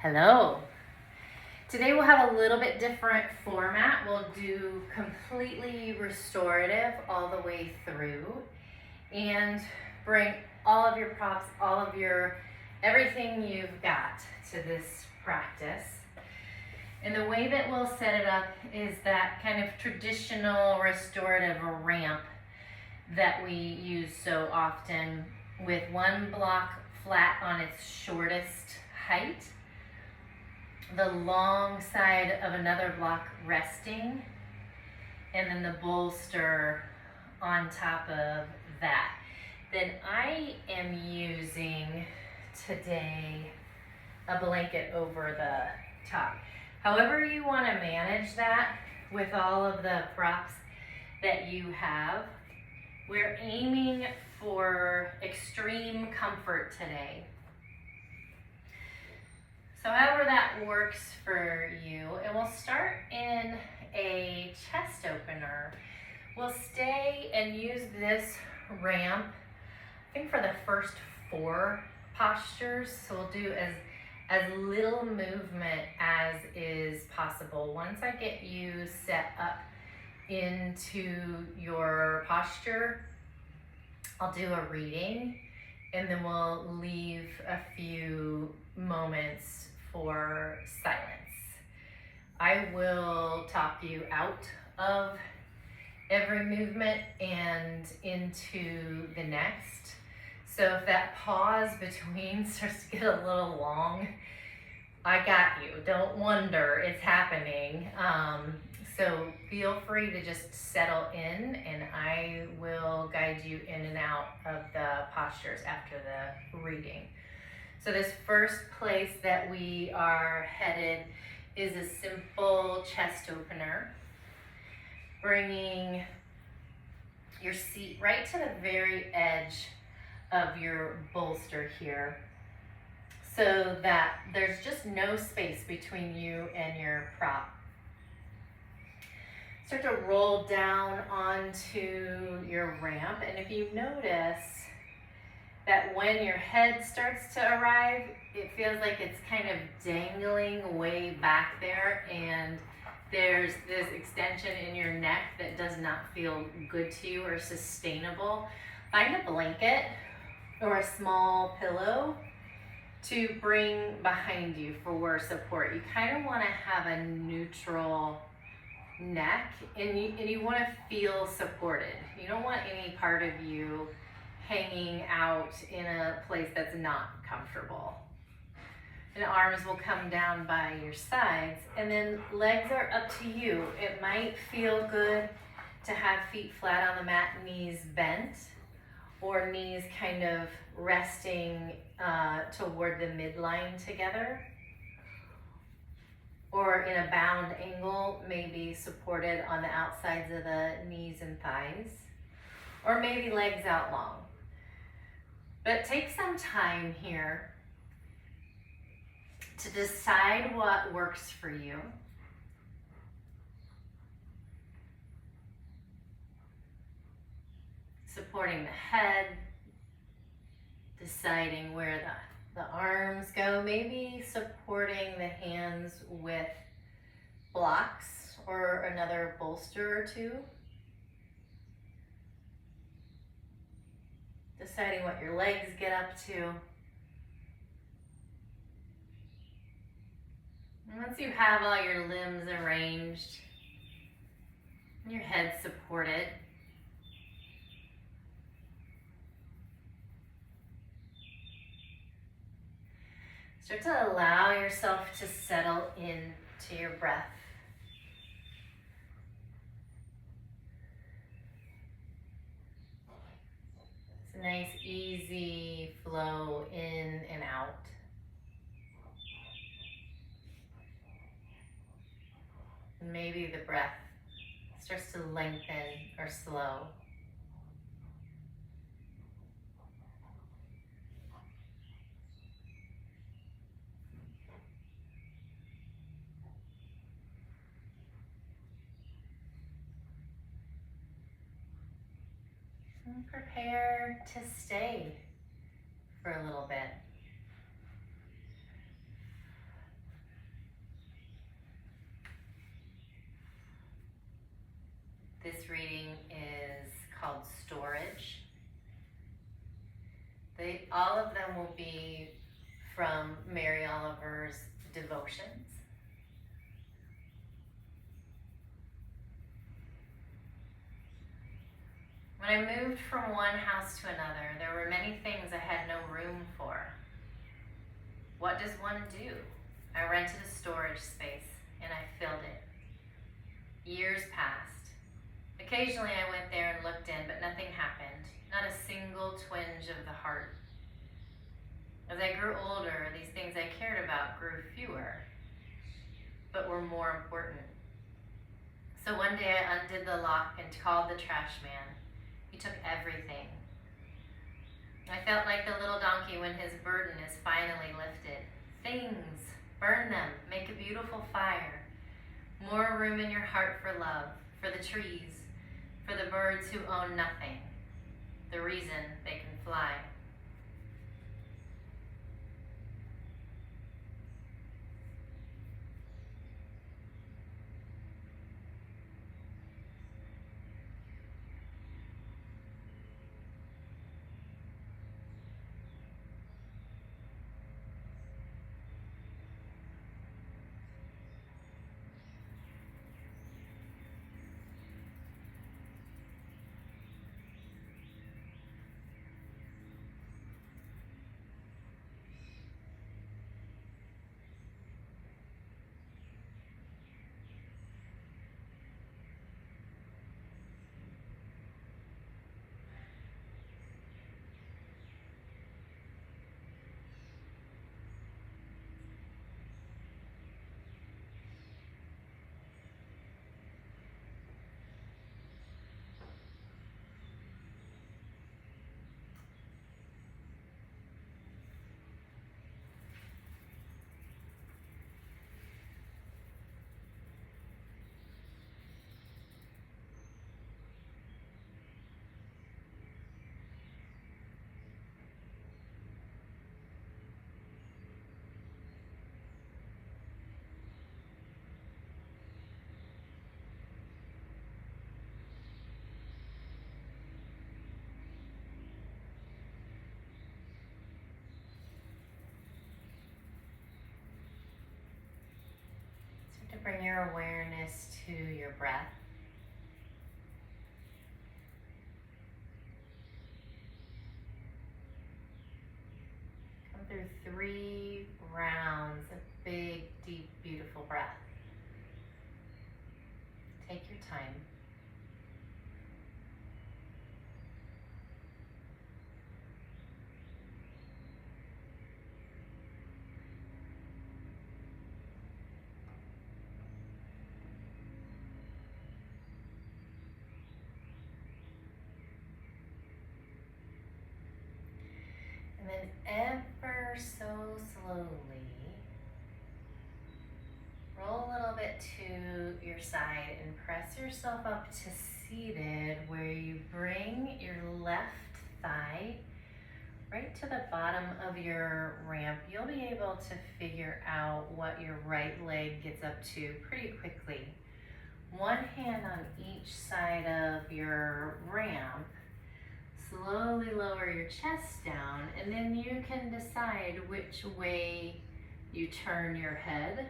Hello. Today we'll have a little bit different format. We'll do completely restorative all the way through and bring all of your props, everything you've got to this practice. And the way that we'll set it up is that kind of traditional restorative ramp that we use so often, with one block flat on its shortest height, the long side of another block resting, and then the bolster on top of that. Then I am using today a blanket over the top. However you want to manage that with all of the props that you have, we're aiming for extreme comfort today. So however that works for you, and we'll start in a chest opener. We'll stay and use this ramp, I think, for the first 4 postures. So we'll do as little movement as is possible. Once I get you set up into your posture, I'll do a reading, and then we'll leave a few moments for silence. I will talk you out of every movement and into the next. So if that pause between starts to get a little long, I got you. Don't wonder, it's happening. So feel free to just settle in, and I will guide you in and out of the postures after the reading. So this first place that we are headed is a simple chest opener, bringing your seat right to the very edge of your bolster here, so that there's just no space between you and your prop. Start to roll down onto your ramp, and if you notice that when your head starts to arrive, it feels like it's kind of dangling way back there, and there's this extension in your neck that does not feel good to you or sustainable. Find a blanket or a small pillow to bring behind you for support. You kind of want to have a neutral neck, and you want to feel supported. You don't want any part of you hanging out in a place that's not comfortable. And arms will come down by your sides, and then legs are up to you. It might feel good to have feet flat on the mat, knees bent, or knees kind of resting toward the midline together, or in a bound angle, maybe supported on the outsides of the knees and thighs, or maybe legs out long. But take some time here to decide what works for you. Supporting the head, deciding where the arms go, maybe supporting the hands with blocks or another bolster or two. Deciding what your legs get up to. And once you have all your limbs arranged, and your head supported, start to allow yourself to settle into your breath. It's a nice, easy flow in and out. And maybe the breath starts to lengthen or slow. And prepare to stay for a little bit. This reading is called Storage. All of them will be from Mary Oliver's devotions. When I moved from one house to another, there were many things I had no room for. What does one do? I rented a storage space and I filled it. Years passed. Occasionally I went there and looked in, but nothing happened. Not a single twinge of the heart. As I grew older, these things I cared about grew fewer, but were more important. So one day I undid the lock and called the trash man. He took everything. I felt like the little donkey when his burden is finally lifted. Things, burn them, make a beautiful fire. More room in your heart for love, for the trees, for the birds who own nothing, the reason they can fly. To bring your awareness to your breath. Come through 3 rounds of big, deep, beautiful breath. Take your time. And then ever so slowly, roll a little bit to your side and press yourself up to seated, where you bring your left thigh right to the bottom of your ramp. You'll be able to figure out what your right leg gets up to pretty quickly. One hand on each side of your ramp. Slowly lower your chest down, and then you can decide which way you turn your head,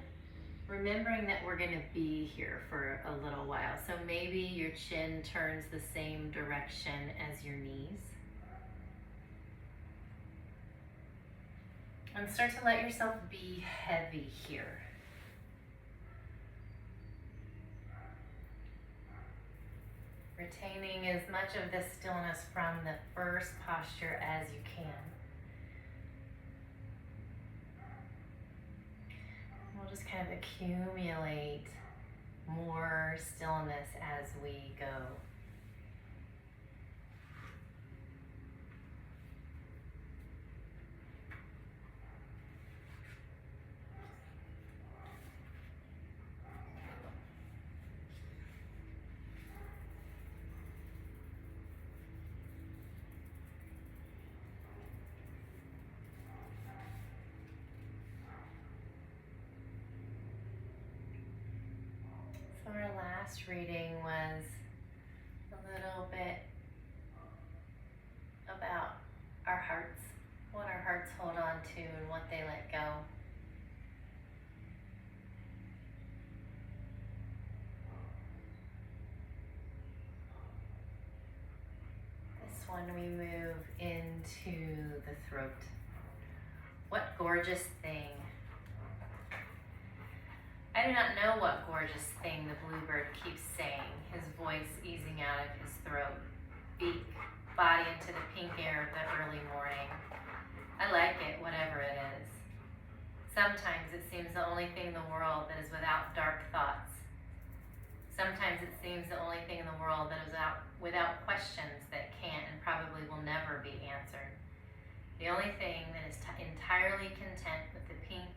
remembering that we're going to be here for a little while. So maybe your chin turns the same direction as your knees. And start to let yourself be heavy here. Retaining as much of the stillness from the first posture as you can. We'll just kind of accumulate more stillness as we go. So our last reading was little bit about our hearts, what our hearts hold on to and what they let go. This one we move into the throat. What gorgeous thing. I do not know what gorgeous thing the bluebird keeps saying, his voice easing out of his throat, beak, body into the pink air of the early morning. I like it, whatever it is. Sometimes it seems the only thing in the world that is without dark thoughts. Sometimes it seems the only thing in the world that is without questions that can't and probably will never be answered. The only thing that is entirely content with the pink,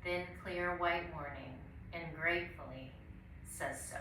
thin, clear white morning, and gratefully says so.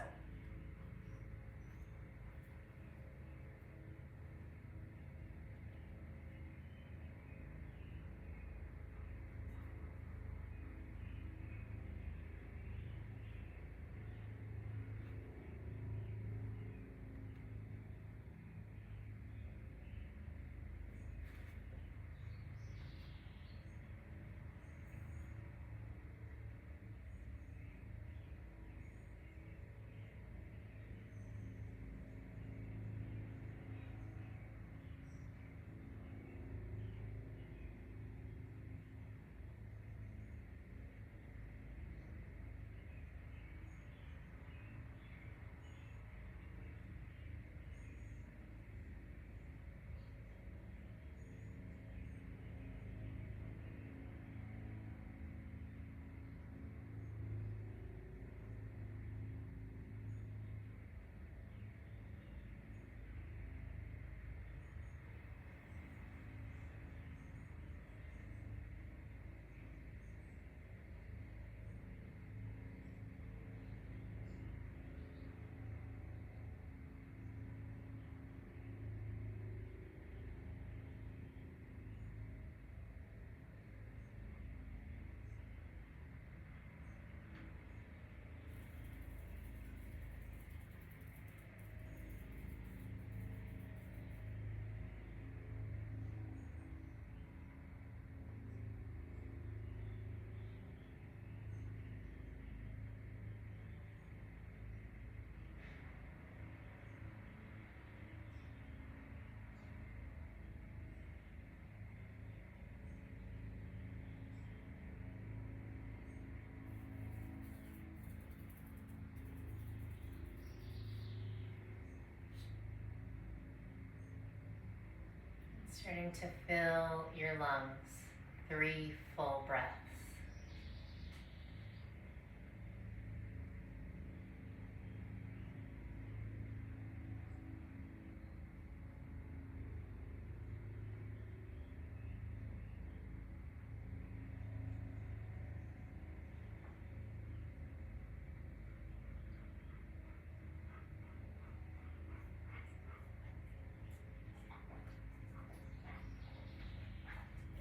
Starting to fill your lungs, 3 full breaths.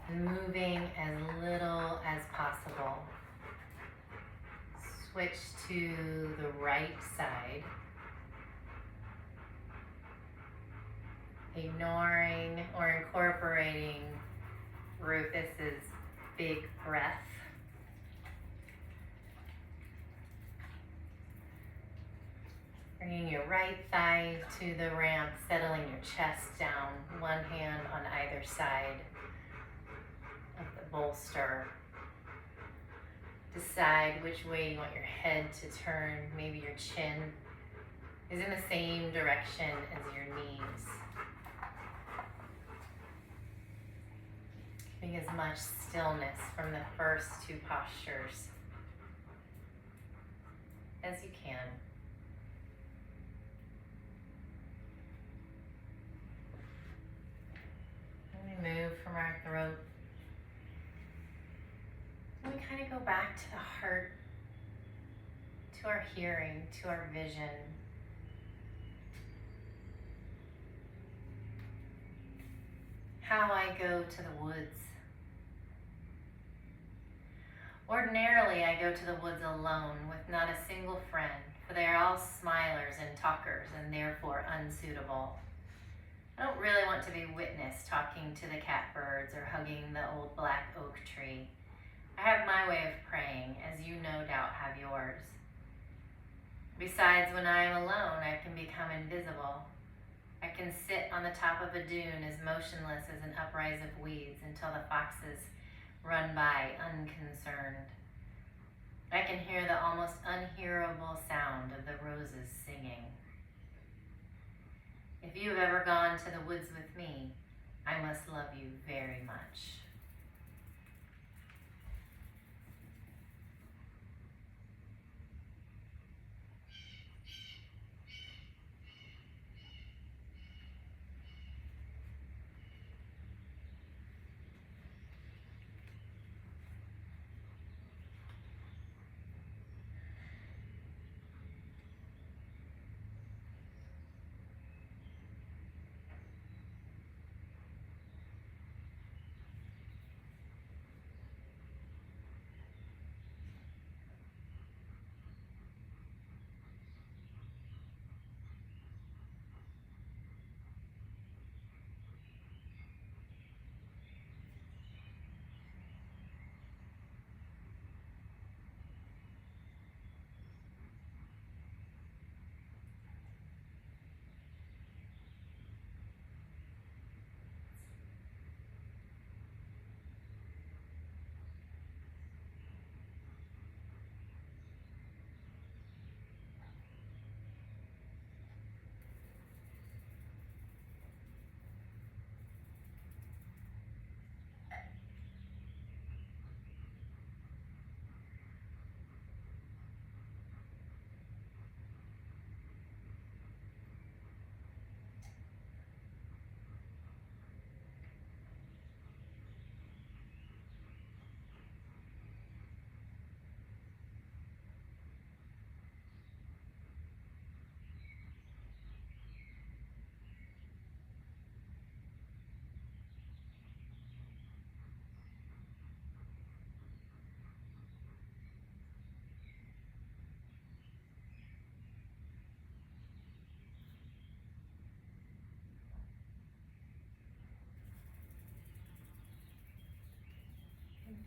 Moving as little as possible. Switch to the right side. Ignoring or incorporating Rufus's big breath. Bringing your right thigh to the ramp, settling your chest down, one hand on either side of the bolster. Decide which way you want your head to turn. Maybe your chin is in the same direction as your knees. Keeping as much stillness from the first 2 postures as you can. And we move from our throat. And we kind of go back to the heart, to our hearing, to our vision. How I go to the woods. Ordinarily, I go to the woods alone with not a single friend, for they are all smilers and talkers and therefore unsuitable. I don't really want to be witnessed talking to the catbirds or hugging the old black oak tree. I have my way of praying, as you no doubt have yours. Besides, when I am alone, I can become invisible. I can sit on the top of a dune as motionless as an uprise of weeds until the foxes run by unconcerned. I can hear the almost unhearable sound of the roses singing. If you have ever gone to the woods with me, I must love you very much.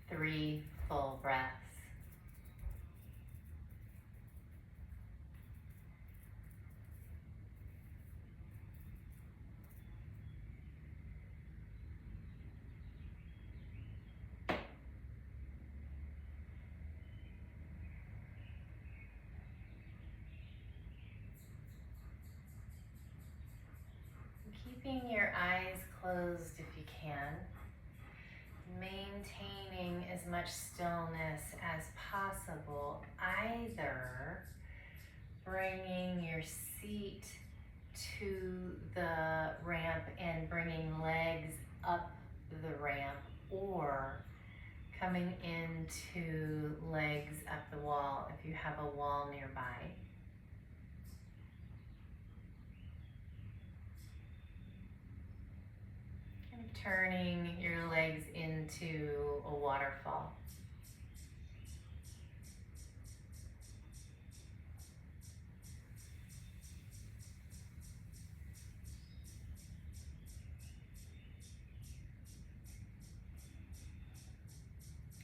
Three full breaths. Keeping your eyes closed if you can, maintaining as much stillness as possible, either bringing your seat to the ramp and bringing legs up the ramp, or coming into legs up the wall if you have a wall nearby. And turning your legs into a waterfall.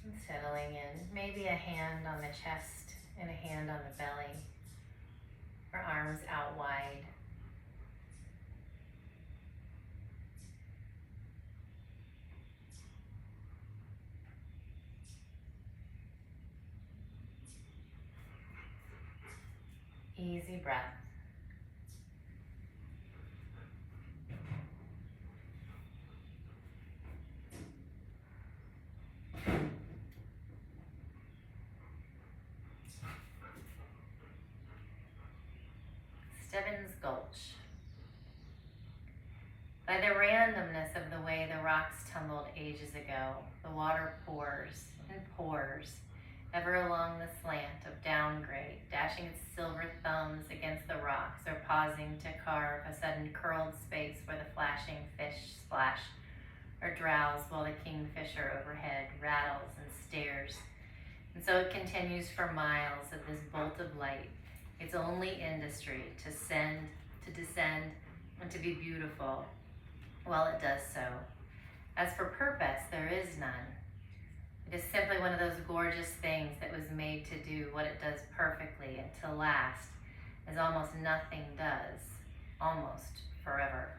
And settling in, maybe a hand on the chest and a hand on the belly, or arms out wide. Easy breath. Stebbins Gulch. By the randomness of the way the rocks tumbled ages ago, the water pours and pours, ever along the slant of downgrade, dashing its silver thumbs against the rocks or pausing to carve a sudden curled space where the flashing fish splash or drowse while the kingfisher overhead rattles and stares. And so it continues for miles of this bolt of light, It's only industry to descend, and to be beautiful while it does so. As for purpose, there is none. It is simply one of those gorgeous things that was made to do what it does perfectly and to last as almost nothing does, almost forever.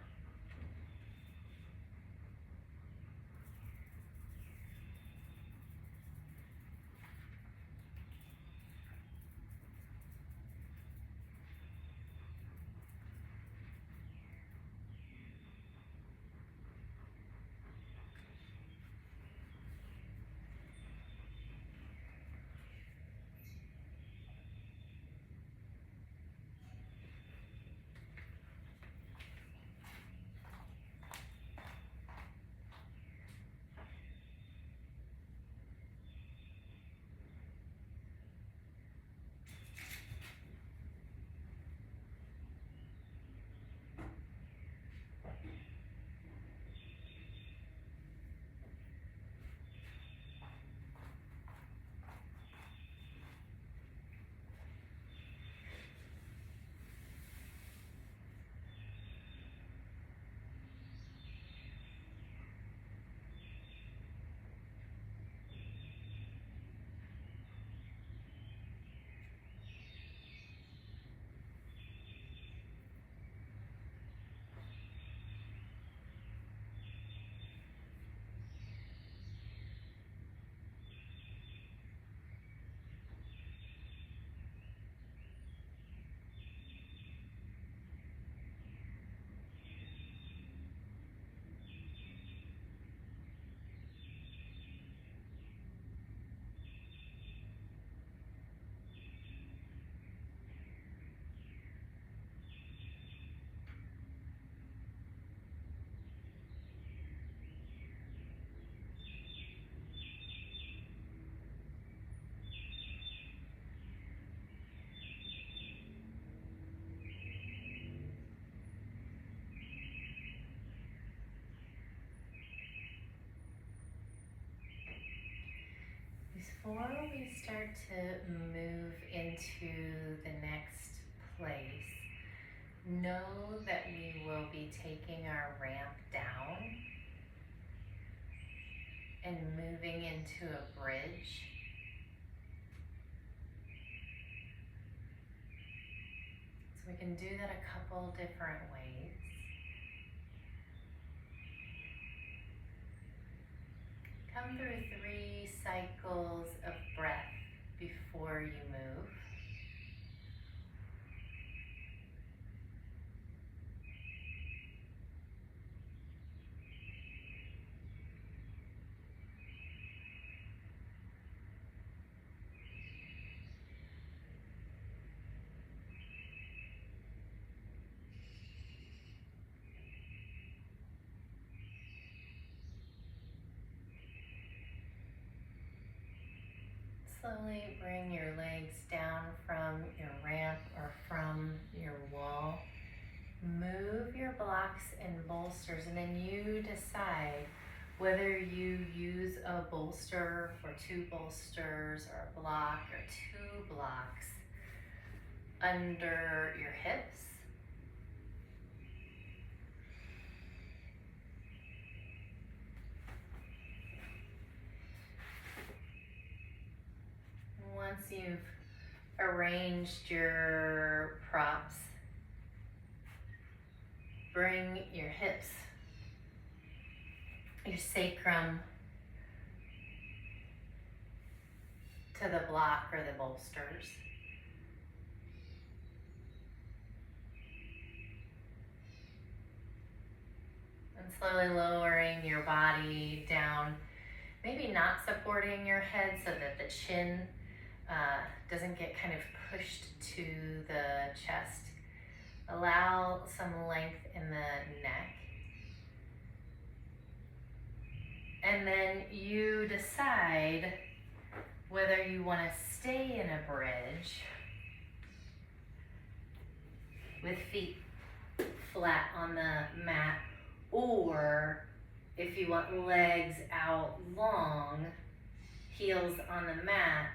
Before we start to move into the next place, know that we will be taking our ramp down and moving into a bridge. So we can do that a couple different ways. Come through 3 cycles of breath before you move. Slowly bring your legs down from your ramp or from your wall. Move your blocks and bolsters, and then you decide whether you use a bolster or 2 bolsters or a block or 2 blocks under your hips. Once you've arranged your props, bring your hips, your sacrum to the block or the bolsters. And slowly lowering your body down, maybe not supporting your head so that the chin doesn't get kind of pushed to the chest. Allow some length in the neck. And then you decide whether you want to stay in a bridge with feet flat on the mat, or if you want legs out long, heels on the mat,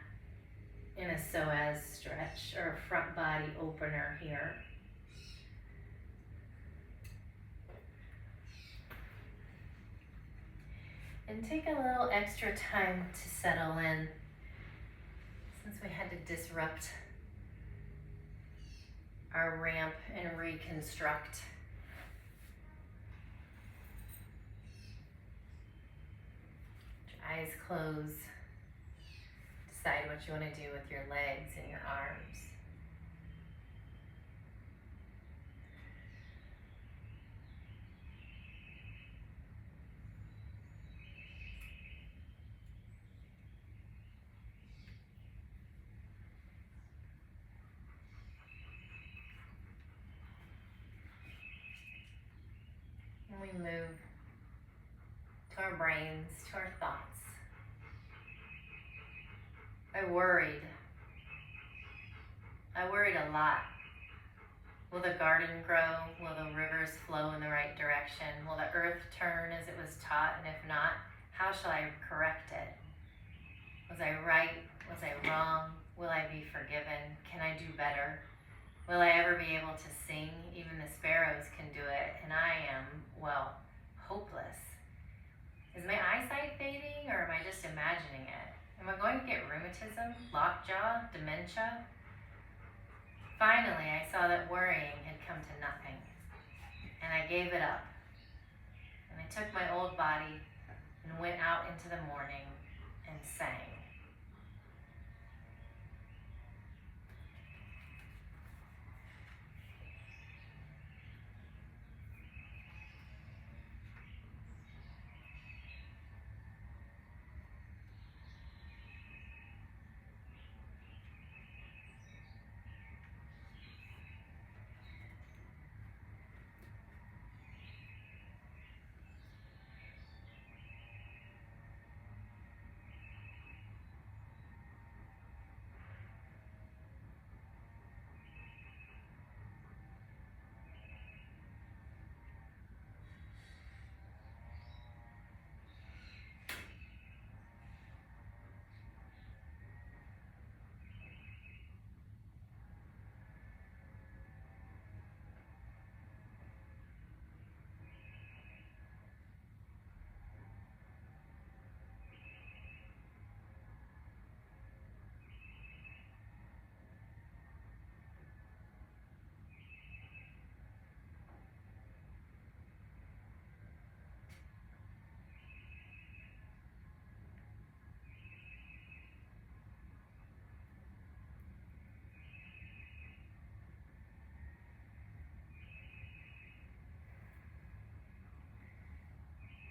in a psoas stretch or a front body opener here. And take a little extra time to settle in since we had to disrupt our ramp and reconstruct. Eyes closed. Decide what you want to do with your legs and your arms. And we move to our brains, to our thoughts. I worried a lot. Will the garden grow? Will the rivers flow in the right direction? Will the earth turn as it was taught? And if not, how shall I correct it? Was I right? Was I wrong? Will I be forgiven? Can I do better? Will I ever be able to sing? Even the sparrows can do it, and I am, well, hopeless. Is my eyesight fading, or am I just imagining it? Am I going to get rheumatism, lockjaw, dementia? Finally, I saw that worrying had come to nothing, and I gave it up. And I took my old body and went out into the morning and sang.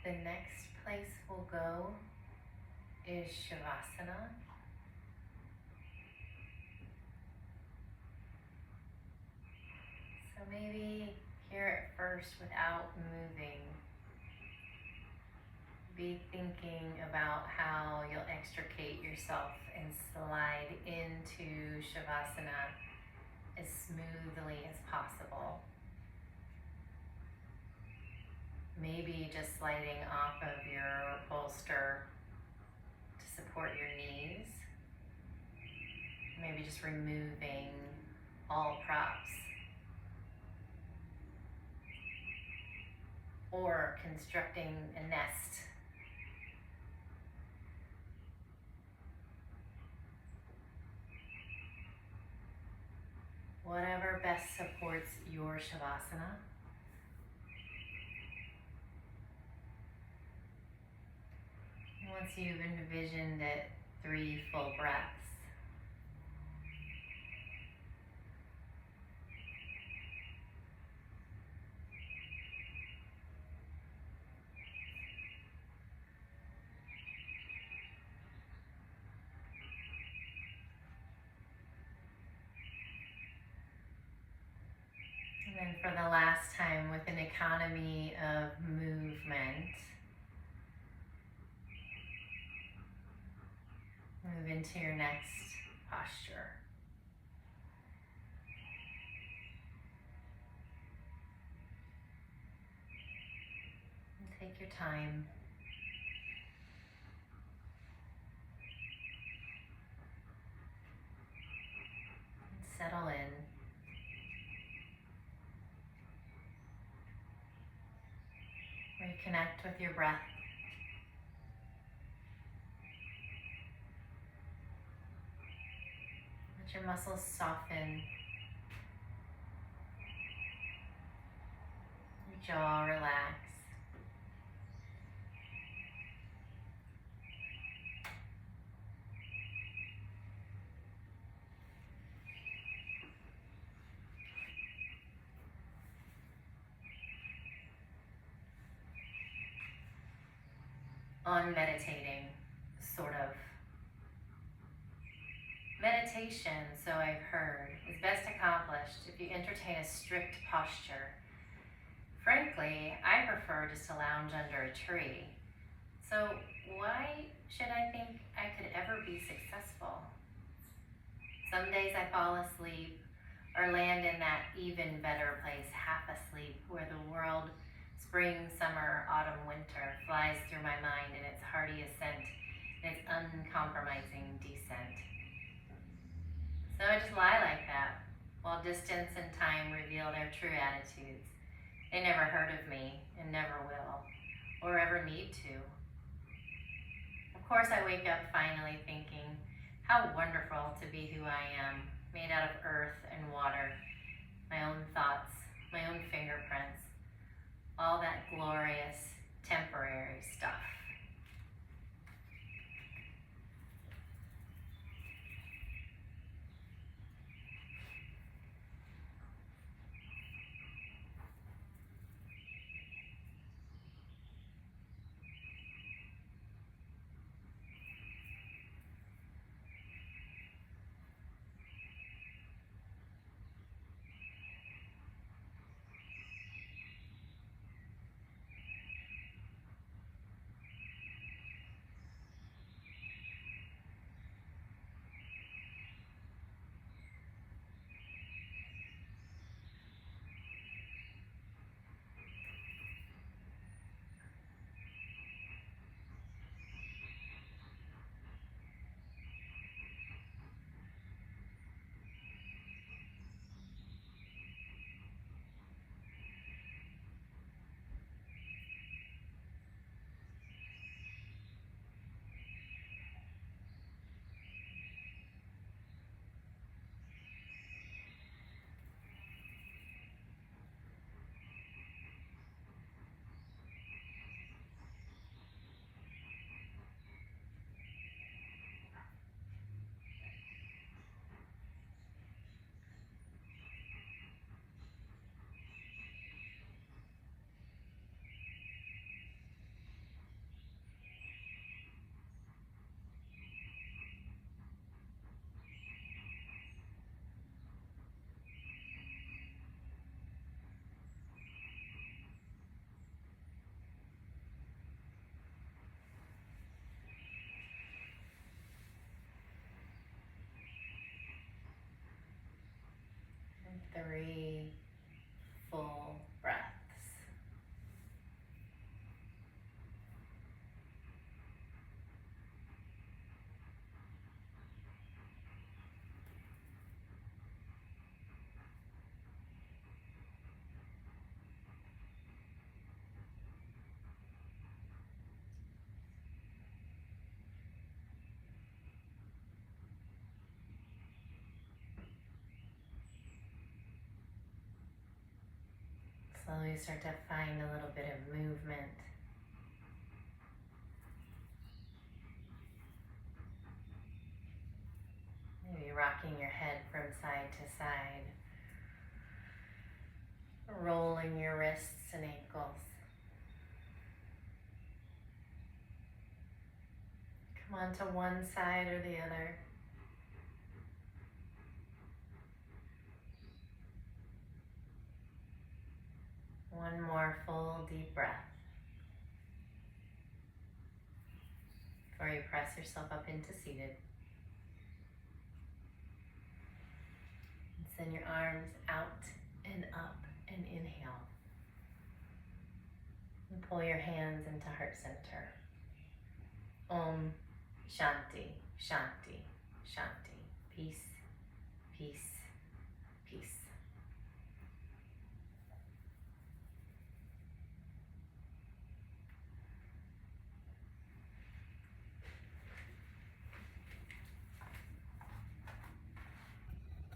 The next place we'll go is Shavasana. So maybe here at first, without moving, be thinking about how you'll extricate yourself and slide into Shavasana as smoothly as possible. Maybe just sliding off of your bolster to support your knees. Maybe just removing all props. Or constructing a nest. Whatever best supports your Shavasana. Once you've envisioned it, 3 full breaths. And then for the last time, with an economy of movement, move into your next posture. And take your time. settle in. Reconnect with your breath. Let your muscles soften. Your jaw relax. On meditating, sort of. Meditation, so I've heard, is best accomplished if you entertain a strict posture. Frankly, I prefer just to lounge under a tree. So why should I think I could ever be successful? Some days I fall asleep or land in that even better place, half asleep, where the world, spring, summer, autumn, winter, flies through my mind in its hearty ascent, in its uncompromising descent. So I just lie like that, while distance and time reveal their true attitudes. They never heard of me, and never will, or ever need to. Of course I wake up finally thinking, how wonderful to be who I am, made out of earth and water, my own thoughts, my own fingerprints, all that glorious, temporary stuff. And 3 full breaths. Slowly start to find a little bit of movement. Maybe rocking your head from side to side, rolling your wrists and ankles. Come on to one side or the other. One more full deep breath before you press yourself up into seated. And send your arms out and up and inhale. And pull your hands into heart center. Om Shanti, Shanti, Shanti. Peace, peace,